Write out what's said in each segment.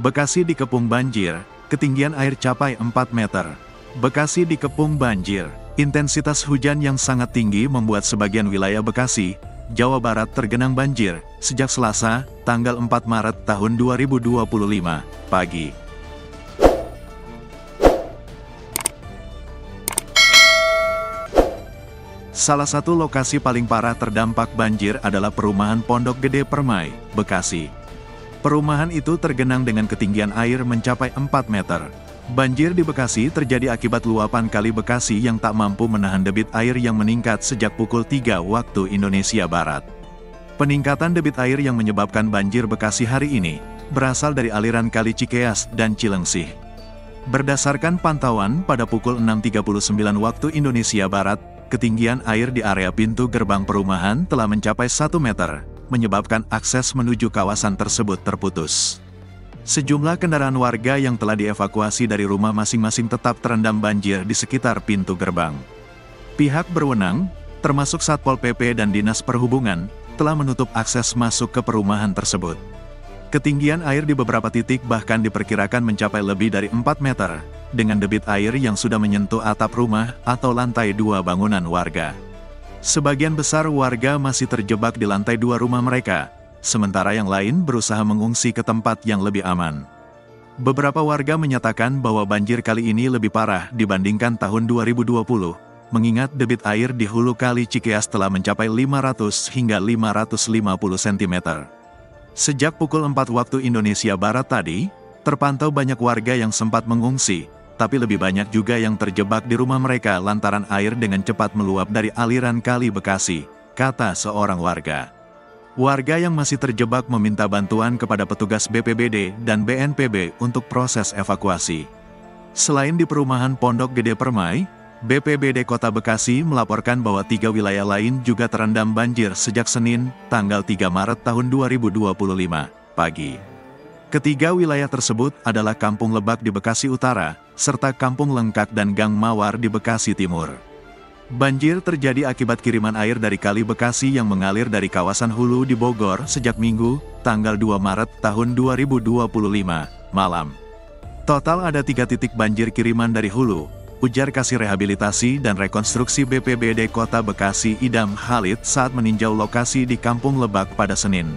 Bekasi dikepung banjir, ketinggian air capai 4 meter. Bekasi dikepung banjir. Intensitas hujan yang sangat tinggi membuat sebagian wilayah Bekasi, Jawa Barat tergenang banjir, sejak Selasa, tanggal 4 Maret tahun 2025, pagi. Salah satu lokasi paling parah terdampak banjir adalah perumahan Pondok Gede Permai, Bekasi. Perumahan itu tergenang dengan ketinggian air mencapai 4 meter. Banjir di Bekasi terjadi akibat luapan Kali Bekasi yang tak mampu menahan debit air yang meningkat sejak pukul 3 waktu Indonesia Barat. Peningkatan debit air yang menyebabkan banjir Bekasi hari ini berasal dari aliran Kali Cikeas dan Cilengsih. Berdasarkan pantauan pada pukul 6.39 waktu Indonesia Barat, ketinggian air di area pintu gerbang perumahan telah mencapai 1 meter, menyebabkan akses menuju kawasan tersebut terputus. Sejumlah kendaraan warga yang telah dievakuasi dari rumah masing-masing tetap terendam banjir di sekitar pintu gerbang. Pihak berwenang, termasuk Satpol PP dan Dinas Perhubungan, telah menutup akses masuk ke perumahan tersebut. Ketinggian air di beberapa titik bahkan diperkirakan mencapai lebih dari 4 meter, dengan debit air yang sudah menyentuh atap rumah atau lantai 2 bangunan warga. Sebagian besar warga masih terjebak di lantai 2 rumah mereka, sementara yang lain berusaha mengungsi ke tempat yang lebih aman. Beberapa warga menyatakan bahwa banjir kali ini lebih parah dibandingkan tahun 2020, mengingat debit air di hulu Kali Cikeas telah mencapai 500 hingga 550 cm. Sejak pukul 4 waktu Indonesia Barat tadi, terpantau banyak warga yang sempat mengungsi, tapi lebih banyak juga yang terjebak di rumah mereka lantaran air dengan cepat meluap dari aliran Kali Bekasi, kata seorang warga. Warga yang masih terjebak meminta bantuan kepada petugas BPBD dan BNPB untuk proses evakuasi. Selain di perumahan Pondok Gede Permai, BPBD Kota Bekasi melaporkan bahwa 3 wilayah lain juga terendam banjir sejak Senin, tanggal 3 Maret tahun 2025, pagi. Ketiga wilayah tersebut adalah Kampung Lebak di Bekasi Utara, serta Kampung Lengkak dan Gang Mawar di Bekasi Timur. Banjir terjadi akibat kiriman air dari Kali Bekasi yang mengalir dari kawasan hulu di Bogor sejak Minggu, tanggal 2 Maret tahun 2025, malam. Total ada 3 titik banjir kiriman dari hulu, ujar Kasih Rehabilitasi dan Rekonstruksi BPBD Kota Bekasi Idam Khalid saat meninjau lokasi di Kampung Lebak pada Senin.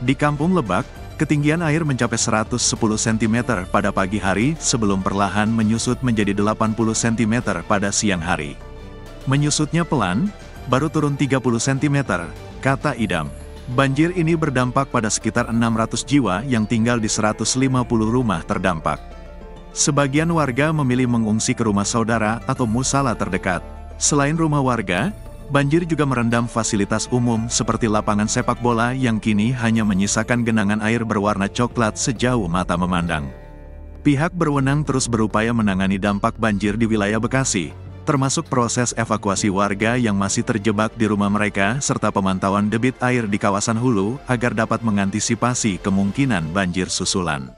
Di Kampung Lebak, ketinggian air mencapai 110 cm pada pagi hari sebelum perlahan menyusut menjadi 80 cm pada siang hari. Menyusutnya pelan, baru turun 30 cm, kata Idam. Banjir ini berdampak pada sekitar 600 jiwa yang tinggal di 150 rumah terdampak. Sebagian warga memilih mengungsi ke rumah saudara atau musala terdekat. Selain rumah warga, banjir juga merendam fasilitas umum seperti lapangan sepak bola yang kini hanya menyisakan genangan air berwarna coklat sejauh mata memandang. Pihak berwenang terus berupaya menangani dampak banjir di wilayah Bekasi, termasuk proses evakuasi warga yang masih terjebak di rumah mereka serta pemantauan debit air di kawasan hulu agar dapat mengantisipasi kemungkinan banjir susulan.